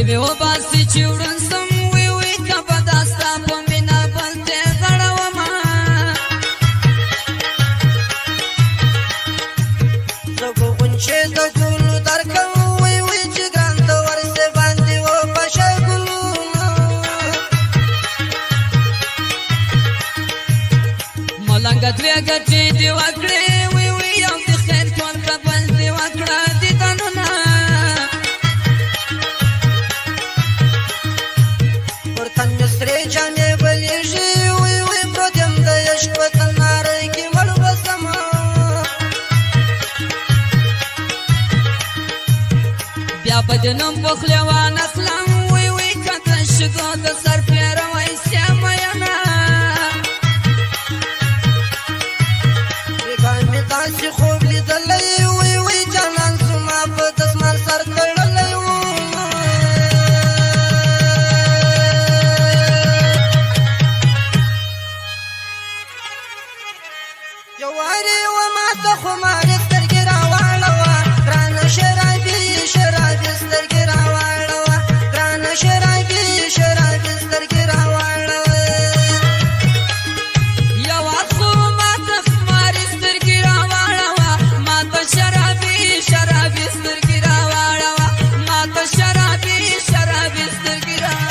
مې وباسي چې وړون سم وی وی که به دا ستا په مینه بل ته غړومه زه به غونچې د ګلو درکم وی وی چې ګران ته ورسې باندې وبشه ګلونه ملنګه دوې ګټې دې وکړې وی وی یو د خیر ټول قبل دې وکړه دیدنونه ورته مې سرې جامې بلېږي وی وی پروت یم د عشق په تنارۍ کې مړ بسمه بیا به د نوم په خولې وانخلم وی وی که د شګو د سر پیروی سې مینه بېګا مې داسې خوب لیدلی وی وی جانان زما په دسمال سر تړلی و یو وارې و ماته خمارې سترګې راواړوه ګرانه شرابي شرابي سترګې راواړوه ګرانه شرابي شرابي سترګې راواړوه یو وخت خو ماته خمارې سترګې راواړوه ماته شرابي شرابي سترګې راواړوه ماته شرابي شرابي سترګې راواړوه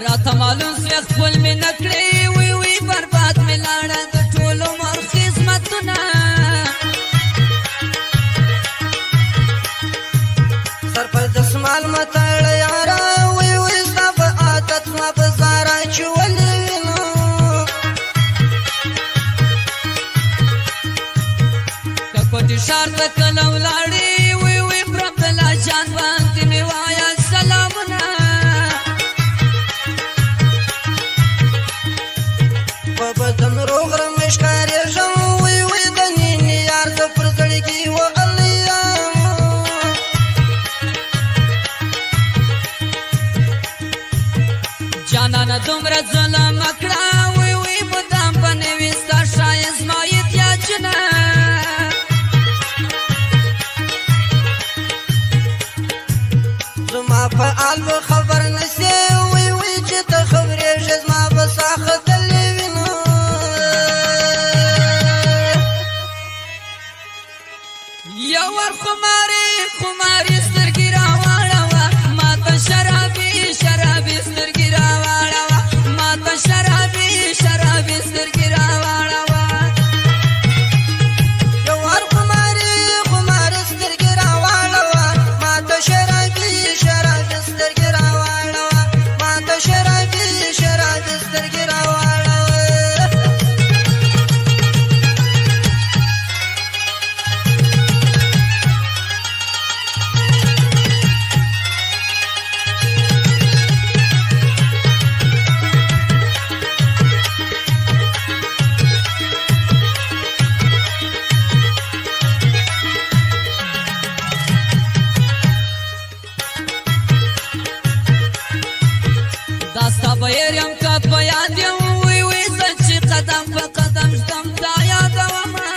راته معلوم سوی خپل مې نه کړې وی وی برباد مې لاړه د ټول عمر خدمتونه سر په دسمال مه تړه یاره وی وی ستا په عادت زما په زاره چې ولې وینو که کوټې ښار ته کله ولاړې وی وی پر عبدالله جان باندې مې وایه سلامونه په بدن روغ رمې ښکارېږم وی وی د نینې یار زه پر زړګي وهلی یم جانانه دومره ظلم مه کړه وی وی مدام به نه وي ستا ښایست زما احتیاجونه زما په حال به خبر نه سې وی وی چې ته خبرېږې زما به سا ختلې وینو یو ور خمارې خمارې سترګې راواړوه ماته شرابي شرابي سترګې راواړوه ماته شرابي شرابي سترګې راواړوه یو وار خمارې خمارې سترګې راواړوه ماته شرابي شرابي سترګې راواړوه ماته شرابي شرابي سترګې راواړوه دا ستا به هېر یم که په یاد یم وی وی زه چې قدم په قدم ږدم دا یادومه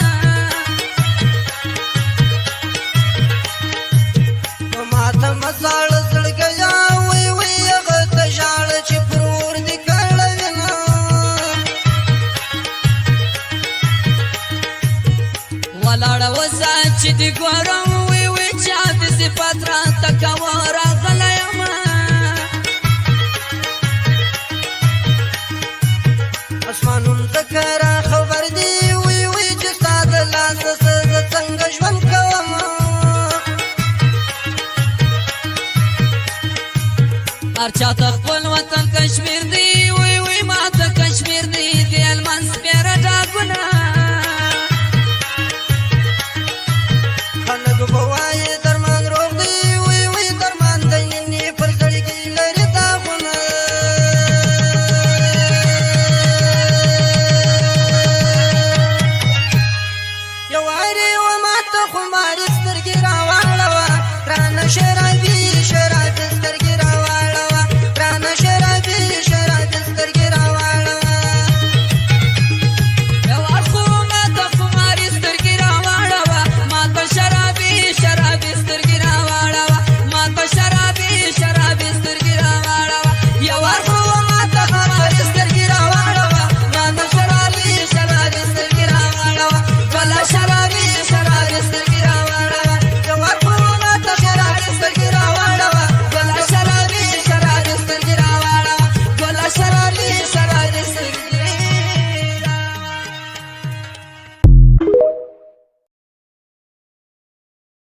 ماته مه ژاړه زړګیه وی وی هغه ته ژاړه چې پر اور دې کړه وینه ولاړه اوسه چې دې ګورم وی وی چا د صفت راته کوه راغلی یمه اسمانون ځکه را خبر دی وی وی چې ستا د لاسه څه زه څنګه ژوند کوم هر چاته خپل وطن کشمیر دی وی وی ماته کشمیر دی د هلمند